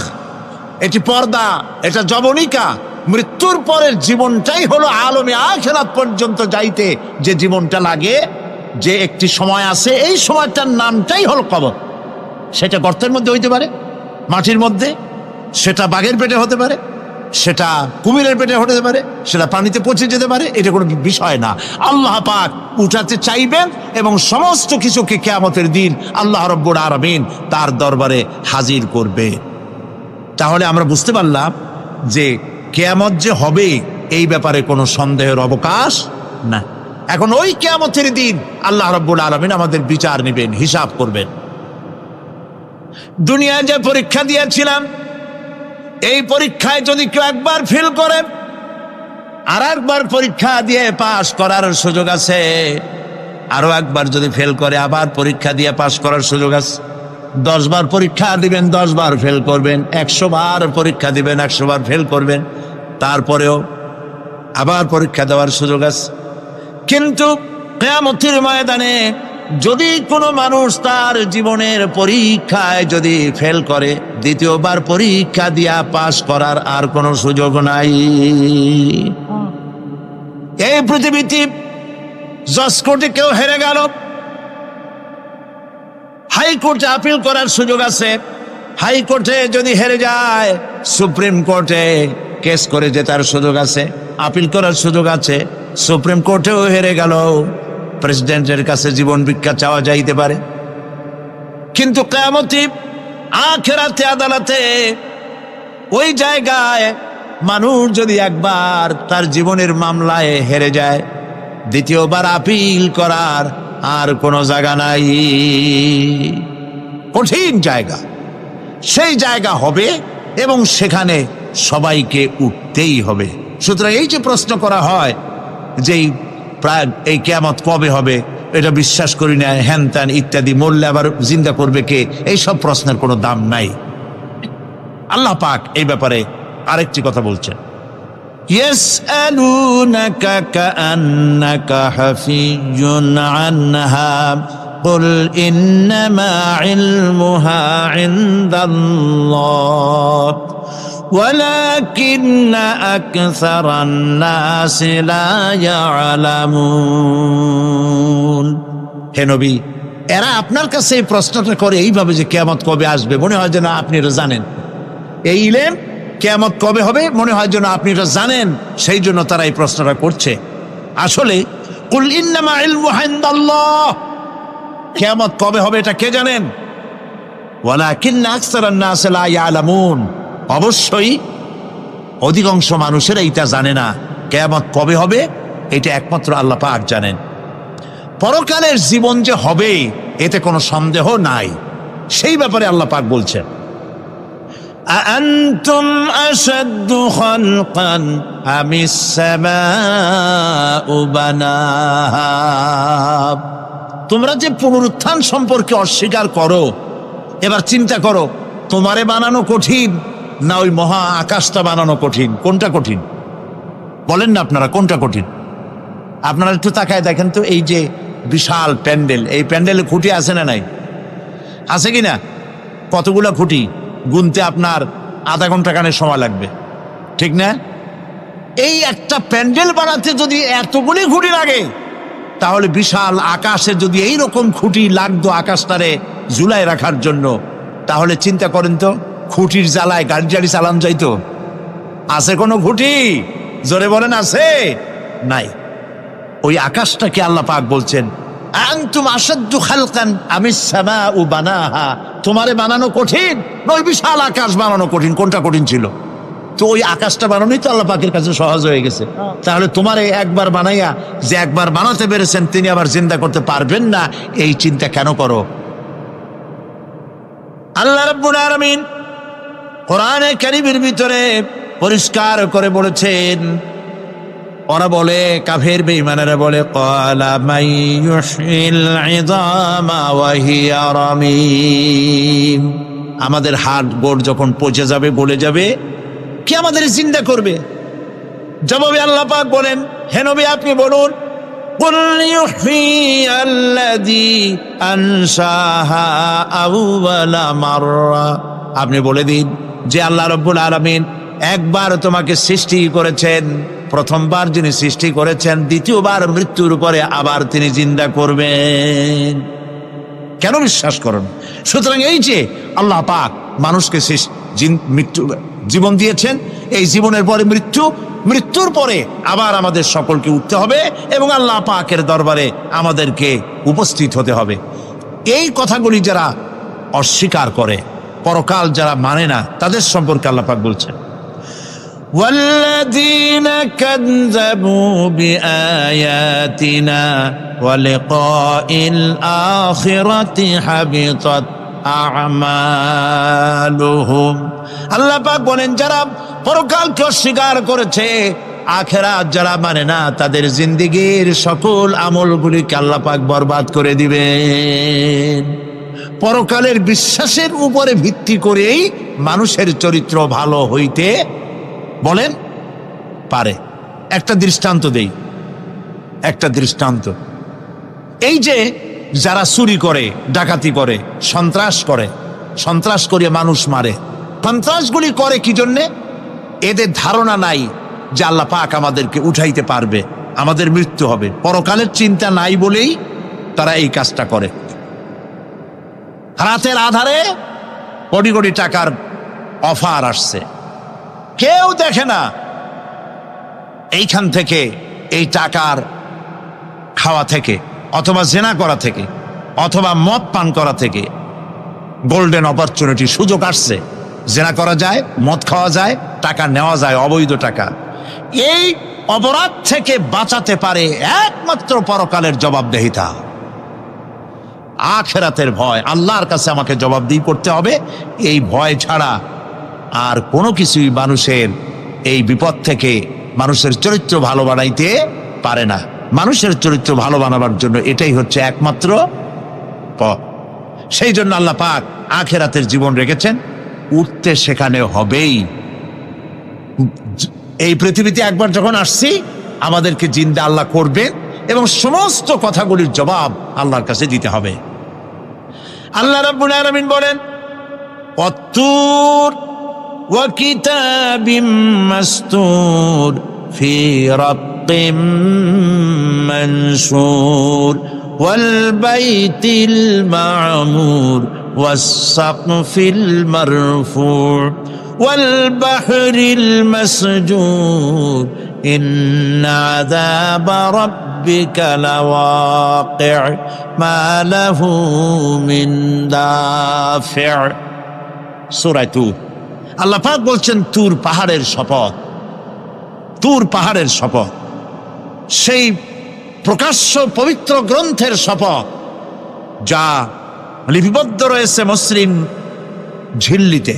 এটি পর্দা, এটা জবনিকা। মৃত্যুর পরের জীবনটাই হলো আলমে আখিরাত পর্যন্ত যাইতে যে জীবনটা লাগে, যে একটি সময় আছে, এই সময়টার নামটাই হলো কবর। সেটা গর্তের মধ্যে হইতে পারে, মাটির মধ্যে, সেটা বাঘের পেটে হতে পারে, সেটা কুমিরের পেটে হতে পারে, সেটা পানিতে পচে যেতে পারে, এটা কোনো বিষয় না। আল্লাহ পাক উঠাতে চাইবেন এবং সমস্ত কিছুকে কিয়ামতের দিন আল্লাহ রাব্বুল আলামিন তার দরবারে হাজির করবে। তাহলে আমরা বুঝতে পারলাম যে কিয়ামত যে হবে এই ব্যাপারে কোনো সন্দেহের অবকাশ না। এখন ওই কিয়ামতের দিন আল্লাহ রাব্বুল আলামিন আমাদের বিচার নেবেন, হিসাব করবেন। দুনিয়ায় যে পরীক্ষা দিয়েছিলাম, এই পরীক্ষায় যদি কেউ একবার ফেল করে, আর একবার পরীক্ষা দিয়ে পাস করার সুযোগ আছে। আরো একবার যদি ফেল করে, আবার পরীক্ষা দিয়ে পাস করার সুযোগ আছে। 10 বার পরীক্ষা দিবেন, 10 বার ফেল করবেন। 100 বার পরীক্ষা দিবেন, 100 বার ফেল করবেন, তারপরেও আবার পরীক্ষা দেওয়ার সুযোগ আছে। কিন্তু কিয়ামতের ময়দানে যদি কোনো মানুষ তার জীবনের পরীক্ষায় যদি ফেল করে, দ্বিতীয়বার পরীক্ষা দিয়া পাস করার আর কোনো সুযোগ নাই। এই পৃথিবীতে জজ কোর্টে কেউ হেরে গেল, হাইকোর্টে আপিল করার সুযোগ আছে। হাইকোর্টে যদি হেরে যায়, সুপ্রিম কোর্টে কেস করে জেতার সুযোগ আছে, আপিল করার সুযোগ আছে। সুপ্রিম কোর্টেও হেরে গেল, প্রেসিডেন্টের কাছে জীবন ভিক্ষা চাওয়া যাইতে পারে। কিন্তু কিয়ামতে আখিরাতে আদালতে ওই জায়গায় মানুষ যদি একবার তার জীবনের মামলায় হেরে যায়, দ্বিতীয়বার আপিল করার আর কোনো জায়গা নাই। কঠিন জায়গা, সেই জায়গা হবে এবং সেখানে সবাইকে উঠতেই হবে। সুতরাং এই যে প্রশ্ন করা হয় যে প্রায় এই কিয়ামত কবে হবে, এটা বিশ্বাস করি না, হ্যান ত্যান ইত্যাদি, মরলে আবার জিন্দা করবে কে, এইসব প্রশ্নের কোনো দাম নাই। আল্লাহ পাক এই ব্যাপারে আরেকটি কথা বলছেন, ইয়াসআলুনাকা কাআন্নাকা হাফিয়ুন আনহা কুল ইন্নামা ইলমুহা ইনদাল্লাহ ওয়ালাকিন্না আকসারান নাসি লা ইয়ালামুন। হে নবী, এরা আপনার কাছে এই প্রশ্নটা করে এইভাবে যে কিয়ামত কবে আসবে, মনে হয় যেন আপনি এটা জানেন। এই ইলম কিয়ামত কবে হবে মনে হয় যেন আপনি এটা জানেন, সেই জন্য তারা এই প্রশ্নটা করছে। আসলে কুল ইন্নামা ইলমুহা ইনদাল্লাহ, কিয়ামত কবে হবে এটা কে জানেন? ওয়ালাকিন্না আকসারান নাসি লা ইয়ালামুন, অবশ্যই অধিকাংশ মানুষের এইটা জানে না। কিয়ামত কবে হবে এটা একমাত্র আল্লাহ পাক জানেন। পরকালের জীবন যে হবে এতে কোনো সন্দেহ নাই, সেই ব্যাপারে আল্লাহ পাক বলছেন, আআনতুম আশাদ্দু খালকান আমিস সামাউ বানাহা। তোমরা যে পুনরুত্থান সম্পর্কে অস্বীকার করো, এবার চিন্তা করো, তোমারে বানানো কঠিন না ওই মহা আকাশটা বানানো কঠিন? কোনটা কঠিন বলেন না আপনারা, কোনটা কঠিন? আপনারা একটু তাকায় দেখেন তো, এই যে বিশাল প্যান্ডেল, এই প্যান্ডেলে খুঁটি আছে না নাই? আছে কিনা? কতগুলো খুঁটি গুনতে আপনার আধা ঘন্টা কানে সময় লাগবে, ঠিক না? এই একটা প্যান্ডেল বানাতে যদি এতগুলি খুঁটি লাগে, তাহলে বিশাল আকাশে যদি এইরকম খুঁটি লাগতো আকাশটারে ঝুলায় রাখার জন্য, তাহলে চিন্তা করেন তো, খুঁটির জ্বালায় গাড়ি টাড়ি চালান যাইতো? আছে কোনো খুঁটি? জোরে বলেন, আছে? নাই। ওই আকাশটাকে আল্লাহ পাক বলছেন, আনতুম আশাদ্দু খালকান আমিস সামাউ বানাহা। তোমারে বানানো কঠিন না ওই বিশাল আকাশ বানানো কঠিন? কোনটা কঠিন ছিল? তো ওই আকাশটা বানানোই তো আল্লাহ পাকের কাছে সহজ হয়ে গেছে। তাহলে তোমারে একবার বানাইয়া যে একবার বানাতে পেরেছেন তিনি আবার জিন্দা করতে পারবেন না, এই চিন্তা কেন করো? আল্লাহ রাব্বুল আলামিন কোরআনে কারীমের ভিতরে পরিষ্কার করে বলেছেন, ওরা বলে, কাফের বেঈমানেরা বলে, ক্বালা মান ইউহয়িল ইযামা ওয়া হিয়া রামীম। আমাদের হাড় গোড় যখন পচে যাবে, গলে যাবে, কে আমাদের জিন্দা করবে? জবাবে আল্লাহ পাক বলেন, হে নবী আপনি বলুন, কুল ইউহয়িয়াল্লাযী আনশাহা আউওয়ালা মাররা। আপনি বলে দিন যে আল্লাহ রাব্বুল আলামিন একবার তোমাকে সৃষ্টি করেছেন, প্রথমবার যিনি সৃষ্টি করেছেন দ্বিতীয়বার মৃত্যুর পরে আবার তিনি জিন্দা করবেন। কেন বিশ্বাস করেন? সুতরাং এই যে আল্লাহ পাক মানুষকে জীবন দিয়েছেন, এই জীবনের পরে মৃত্যু, মৃত্যুর পরে আবার আমাদের সকলকে উঠতে হবে এবং আল্লাহ পাকের দরবারে আমাদেরকে উপস্থিত হতে হবে। এই কথাগুলি যারা অস্বীকার করে, পরকাল যারা মানে না, তাদের সম্পর্কে আল্লাহ পাক বলছেন, والذين كذبوا بآياتنا ولقاء الآخرة حبطت أعمالهم। আল্লাহ পাক বলেন, যারা পরকালকে অস্বীকার করেছে, আখিরাত যারা মানে না, তাদের জিন্দেগীর সকল আমলগুলিকে আল্লাহ পাক বরবাদ করে দিবেন। পরকালের বিশ্বাসের উপরে ভিত্তি করেই মানুষের চরিত্র ভালো হইতে বলেন পারে। একটা দৃষ্টান্ত দেই, একটা দৃষ্টান্ত। এই যে যারা চুরি করে, ডাকাতি করে, সন্ত্রাস করে মানুষ মারে, সন্ত্রাসগুলি করে কি জন্যে? এদের ধারণা নাই যে আল্লাহ পাক আমাদেরকে উঠাইতে পারবে, আমাদের মৃত্যু হবে। পরকালের চিন্তা নাই বলেই তারা এই কাজটা করে। রাতের আধারে কোটি কোটি টাকার অফার আসছে, কেউ দেখে না। এইখান থেকে, এই টাকার খাওয়া থেকে, অথবা জেনা করা থেকে, অথবা মদ পান করা থেকে গোল্ডেন অপরচুনিটি, সুযোগ আসছে, জেনা করা যায়, মদ খাওয়া যায়, টাকা নেওয়া যায়, অবৈধ টাকা। এই অপরাধ থেকে বাঁচাতে পারে একমাত্র পরকালের জবাবদেহিতা, আখিরাতের ভয়। আল্লাহর কাছে আমাকে জবাবদিহি করতে হবে, এই ভয় ছাড়া আর কোনো কিছুই মানুষের এই বিপদ থেকে মানুষের চরিত্র ভালো বানাইতে পারে না। মানুষের চরিত্র ভালো বানাবার জন্য এটাই হচ্ছে একমাত্র পথ। সেই জন্য আল্লাহ পাক আখিরাতের জীবন রেখেছেন। উঠতে সেখানে হবেই। এই পৃথিবীতে একবার যখন আসছি, আমাদেরকে জিন্দা আল্লাহ করবে এবং সমস্ত কথাগুলির জবাব আল্লাহর কাছে দিতে হবে। আল্লাহ রাব্বুল আলামিন বলেন, ওয়াত্তুর ওয়া কিতাবিম মাসতুর ফি রাক্কিম মানশুর ওয়াল বাইতিল মা'মুর ওয়াস সাকফিল মারফু' ওয়াল বাহরিল মাসজুর ইন্না আযাবা রাব্বিকা লাওয়াকি' মা লাহু মিন দাফি'। সূরা তুর। আল্লাহ পাক বলছেন তুর পাহাড়ের শপথ, তুর পাহাড়ের শপথ, সেই প্রকাশ্য পবিত্র গ্রন্থের শপথ যা লিপিবদ্ধ রয়েছে মসৃণ ঝিল্লিতে,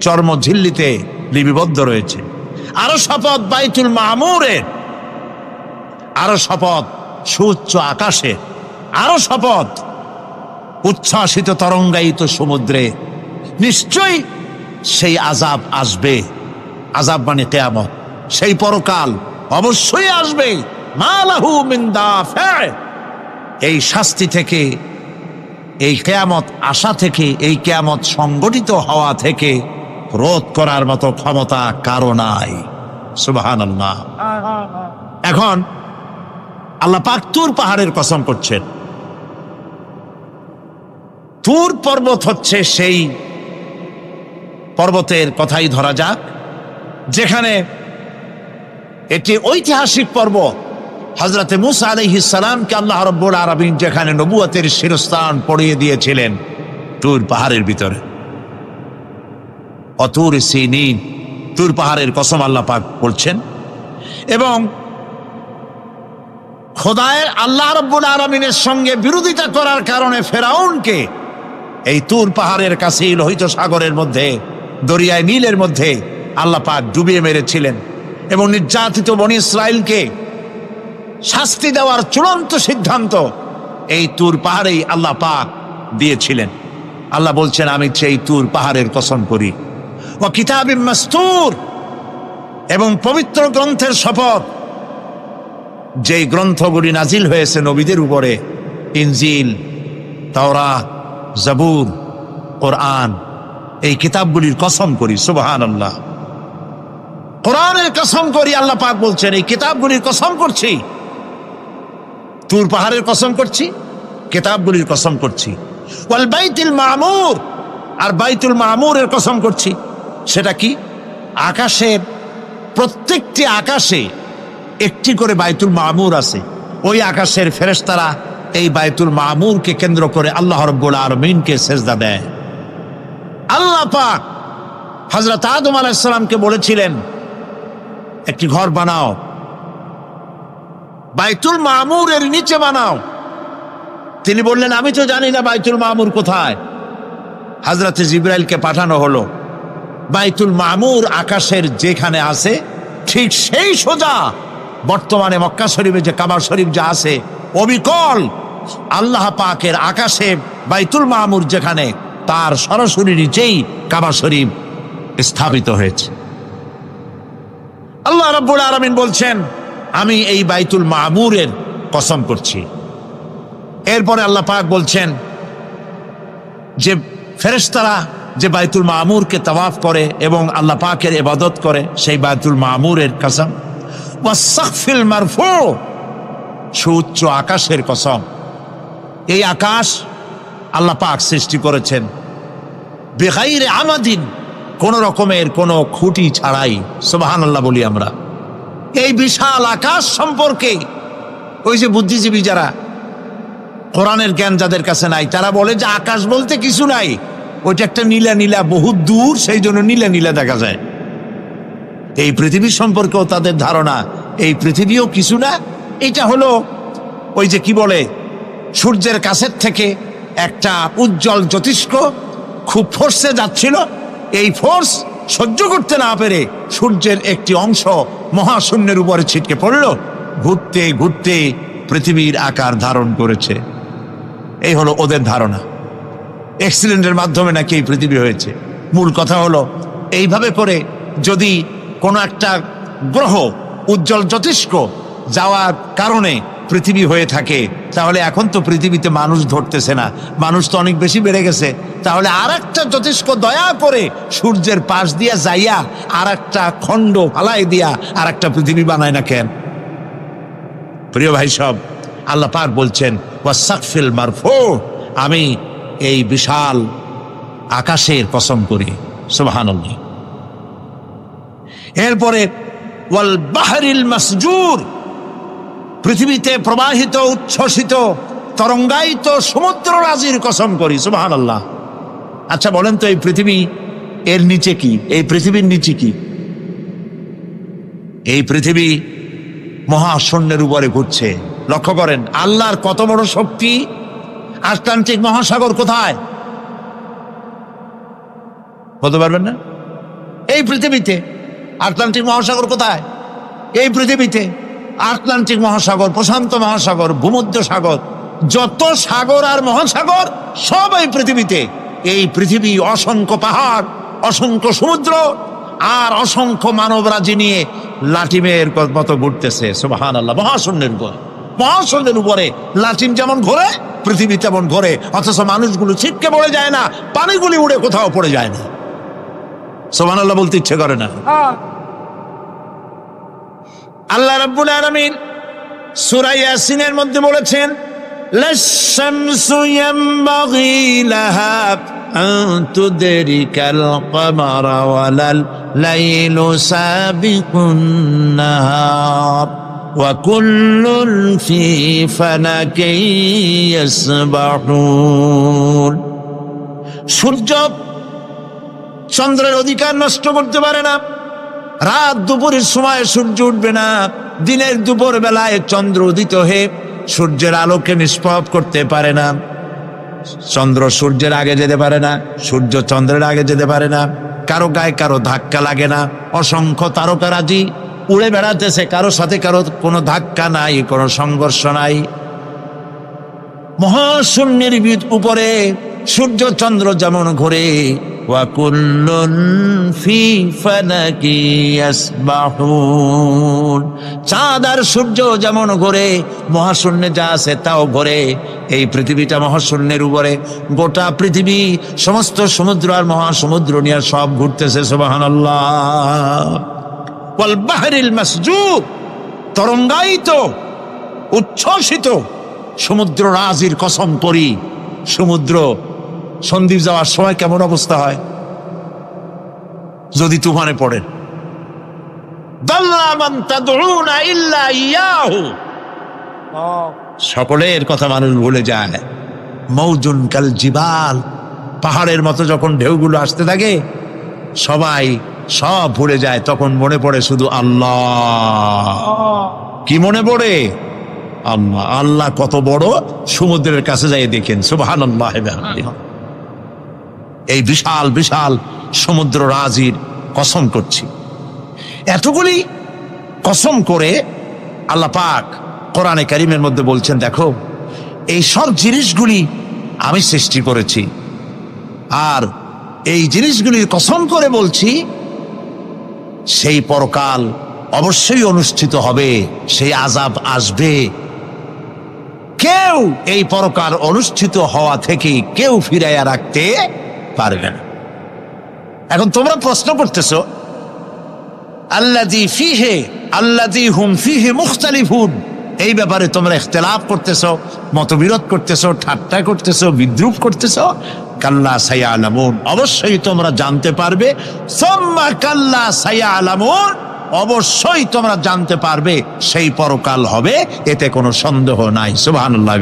চর্ম ঝিল্লিতে লিপিবদ্ধ রয়েছে। আরো শপথ বাইতুল মামুরের, আরো শপথ সুউচ্চ আকাশে, আরো শপথ উচ্ছ্বাসিত তরঙ্গায়িত সমুদ্রে। নিশ্চয়ই সেই আযাব আসবে, আযাব মানে কিয়ামত, সেই পরকাল অবশ্যই আসবে। মা লাহু মিন দাফি'। এই শাস্তি থেকে, এই কিয়ামত আসা থেকে, এই কিয়ামত সংগঠিত হওয়া থেকে রোধ করার মতো ক্ষমতা কারো নাই। সুবহানাল্লাহ। এখন আল্লাহ পাক তুর পাহাড়ের কসম করছেন। তুর পর্বত হচ্ছে সেই পর্বতের কথাই ধরা যাক, যেখানে এটি ঐতিহাসিক পর্বত। হযরতে মূসা আলাইহিস সালামকে আল্লাহ রাব্বুল আলামিন যেখানে নবুয়তের শিরস্থান পড়িয়ে দিয়েছিলেন, তুর পাহাড়ের ভিতরে। অতুর সিনিন, তুর পাহাড়ের কসম আল্লাহ পাক বলছেন। এবং খোদায়ের আল্লাহ রাব্বুল আলামিনের সঙ্গে বিরোধিতা করার কারণে ফেরাউনকে এই তুর পাহাড়ের কাছেই লোহিত সাগরের মধ্যে, দরিয়ায় নীলের মধ্যে আল্লাহ পাক ডুবিয়ে মেরেছিলেন। এবং নির্যাতিত বনী ইসরাইলকে শাস্তি দেওয়ার চূড়ান্ত সিদ্ধান্ত এই তুর পাহাড়েই আল্লাহ পাক দিয়েছিলেন। আল্লাহ বলছেন, আমি সেই তুর পাহাড়ের কসম করি। ওয়া কিতাবিম মাসতুর, এবং পবিত্র গ্রন্থের শপথ, যেই গ্রন্থগুলি নাজিল হয়েছে নবীদের উপরে, ইনজিল, তাওরাত, জাবুর, কোরআন, এই কিতাবগুলির কসম করি। সুবহানাল্লাহ। কোরআনের কসম করি, আল্লাহ পাক বলছেন এই কিতাবগুলির কসম করছি। তুর পাহাড়ের কসম করছি, কিতাবগুলির কসম করছি। ওয়াল বাইতুল মা'মুর, আর বাইতুল মা'মুরের কসম করছি। সেটা কি? আকাশের প্রত্যেকটি আকাশে একটি করে বাইতুল মা'মুর আছে। ওই আকাশের ফেরেশতারা এই বাইতুল মা'মুরকে কেন্দ্র করে আল্লাহ রাব্বুল আলামিনকে সেজদা দেয়। আল্লাহ পাক হযরত আদম আলাইহিস সালামকে বলেছিলেন, একটি ঘর বানাও, বাইতুল মা'মুরের নিচে বানাও। তিনি বললেন, আমি তো জানি না বাইতুল মা'মুর কোথায়। হযরত জিবরাইলকে পাঠানো হলো। বাইতুল মা'মুর আকাশের যেখানে আছে, ঠিক সেই সোজা বর্তমানে মক্কা শরীফে যে কাবা শরীফ যা আছে, অবিকল আল্লাহ পাকের আকাশে বাইতুল মা'মুর যেখানে, তার সরাসরি নিচেই কাবা শরীফ স্থাপিত হয়েছে। আল্লাহ রাব্বুল আলামিন বলছেন, আমি এই বাইতুল মা'মুরের কসম করছি। এরপরে আল্লাহ পাক বলছেন যে ফেরেশতারা যে বাইতুল মা'মুরকে তাওয়াফ করে এবং আল্লাহ পাকের ইবাদত করে, সেই বাইতুল মা'মুরের কসম। ওয়াস সাকফিল মারফু, সুউচ্চ আকাশের কসম। এই আকাশ আল্লাহ পাক সৃষ্টি করেছেন বেগাইরে আমাদিন, কোন রকমের কোনো খুঁটি ছাড়াই। সুবহানাল্লাহ বলি আমরা। এই বিশাল আকাশ সম্পর্কে ওই যে বুদ্ধিজীবী যারা, কোরআনের জ্ঞান যাদের কাছে নাই, তারা বলে যে আকাশ বলতে কিছু নাই, ওইটা একটা নীলা নীলা বহু দূর, সেই জন্য নীলা নীলা দেখা যায়। এই পৃথিবী সম্পর্কেও তাদের ধারণা এই পৃথিবীও কিছু না, এটা হলো ওই যে কি বলে, সূর্যের কাছের থেকে একটা উজ্জ্বল জ্যোতিষ্ক খুব ফোর্সে যাচ্ছিল, এই ফোর্স সহ্য করতে না পেরে সূর্যের একটি অংশ মহাশূন্যের উপরে ছিটকে পড়ল, ঘুরতে ঘুরতে পৃথিবীর আকার ধারণ করেছে। এই হলো ওদের ধারণা, অ্যাক্সিডেন্টের মাধ্যমে নাকি এই পৃথিবী হয়েছে। মূল কথা হলো এইভাবে করে যদি কোনো একটা গ্রহ উজ্জ্বল জ্যোতিষ্ক যাওয়ার কারণে পৃথিবী হয়ে থাকে, তাহলে এখন তো পৃথিবীতে মানুষ ধরতেছে না, মানুষ তো অনেক বেশি বেড়ে গেছে, তাহলে আর একটা জ্যোতিষ্ক দয়া করে সূর্যের পাশ দিয়া যাইয়া আর একটা খণ্ড ফালাই দিয়া আর একটা পৃথিবী বানায় না কেন? প্রিয় ভাই সব, আল্লাহ পাক বলছেন ওয়াসাকফিল মারফু, আমি এই বিশাল আকাশের কসম করি। সুবহানাল্লাহ। এরপরে ওয়াল বাহরিল মাসজুর, পৃথিবীতে প্রবাহিত উচ্ছ্বসিত তরঙ্গায়িত সমুদ্র রাজির কসম করি। সুবহানাল্লাহ। আচ্ছা বলেন তো, এই পৃথিবী এর নিচে কি? এই পৃথিবীর নিচে কি? এই পৃথিবী মহাশূন্যের উপরে ঘুরছে। লক্ষ্য করেন আল্লাহর কত বড় শক্তি। আটলান্টিক মহাসাগর কোথায়? বলতে পারবেন না? এই পৃথিবীতে। আটলান্টিক মহাসাগর কোথায়? এই পৃথিবীতে। আটলান্টিক মহাসাগর, প্রশান্ত মহাসাগর, ভূমধ্য সাগর, যত সাগর আর মহাসাগর সব এই পৃথিবীতে। এই পৃথিবী অসংখ্য পাহাড়, অসংখ্য সমুদ্র আর অসংখ্য মানবরাজি নিয়ে লাটিমের মতো ঘুরতেছে। সুবহানাল্লাহ। মহাশূন্যের উপরে, মহাশূন্যের উপরে লাটিম যেমন ঘোরে, পৃথিবী তেমন ঘোরে, অথচ মানুষগুলো ছিটকে পড়ে যায় না, পানিগুলি উড়ে কোথাও পড়ে যায় না। সুবহানাল্লাহ বলতে ইচ্ছে করে না। আল্লাহ রাব্বুল আলামিন সূরা ইয়াসিনের মধ্যে বলেছেন লাশ-শামসু ইয়ানবাগি লাহা আন তুদরিকাল কমারা ওয়ালাল লাইলু সাবিকুন নাহার ওয়া কুল্লুন ফি ফালাকিন ইয়াসবাহুন। সূর্য চন্দ্রের অধিকার নষ্ট করতে পারে না। রাত দুপুরের সময় সূর্য উঠবে না, দিনের দুপুর বেলায় চন্দ্র উদিত হয়ে সূর্যের আলোকে নিষ্প্রভ করতে পারে না। চন্দ্র সূর্যের আগে যেতে পারে না, সূর্য চন্দ্রের আগে যেতে পারে না, কারো গায়ে কারো ধাক্কা লাগে না। অসংখ্য তারকারাজি উড়ে বেড়াতেছে, কারো সাথে কারো কোনো ধাক্কা নাই, কোনো সংঘর্ষ নাই। মহাশূন্যের উপরে সূর্য চন্দ্র যেমন ঘোরে, ওয়া কুল্লুন ফি ফালাকি ইয়াসবাহুন, চাঁদ আর সূর্য যেমন ঘোরে, মহাশূন্যে যা আছে তাও ঘোরে। এই পৃথিবীটা মহাশূন্যের উপরে, গোটা পৃথিবী, সমস্ত সমুদ্র আর মহাসমুদ্র নিয়ে সব ঘুরতেছে। সুবহানাল্লাহ। ওয়াল বাহরিল মাসজুর, তরঙ্গায়িত উচ্ছ্বসিত সমুদ্র রাজির কসম করি। সমুদ্র সন্দ্বীপ যাওয়ার সময় কেমন অবস্থা হয় যদি তুফানে পড়ে? দাল্লা মান তাদউনা ইল্লা ইয়াহু, সকলের কথা মানুষ ভুলে যায়। মৌজুন কাল জিবাল, পাহাড়ের মতো যখন ঢেউগুলো আসতে থাকে সবাই সব ভুলে যায়, তখন মনে পড়ে শুধু আল্লাহ। কি মনে পড়ে? আল্লাহ। আল্লাহ কত বড়, সমুদ্রের কাছে যাই দেখেন। সুবহানাল্লাহ। এই বিশাল বিশাল সমুদ্র রাজির কসম করছি। এতগুলি কসম করে আল্লাহ পাক কোরআনে কারীমের মধ্যে বলছেন, দেখো এই সব জিনিসগুলি আমি সৃষ্টি করেছি, আর এই জিনিসগুলির কসম করে বলছি সেই পরকাল অবশ্যই অনুষ্ঠিত হবে, সেই আযাব আসবে। কেউ এই পরকাল অনুষ্ঠিত হওয়া থেকে কেউ ফিরাইয়া রাখতে পারবে না। এখন তোমরা প্রশ্ন করতেছো আল্লাযী ফীহি আল্লাযী হুম ফীহি মুখতালিফুন, এই ব্যাপারে তোমরা ইখতিলাফ করতেছো, মতবিরোধ করতেছো, ঠাট্টা করতেছো, বিদ্রূপ করতেছো। কাল্লা সায়ালামুন, অবশ্যই তোমরা জানতে পারবে। সুম্মা কাল্লা সায়ালামুন, অবশ্যই তোমরা জানতে পারবে সেই পরকাল হবে, এতে কোনো সন্দেহ নাই। সুবহানাল্লাহ।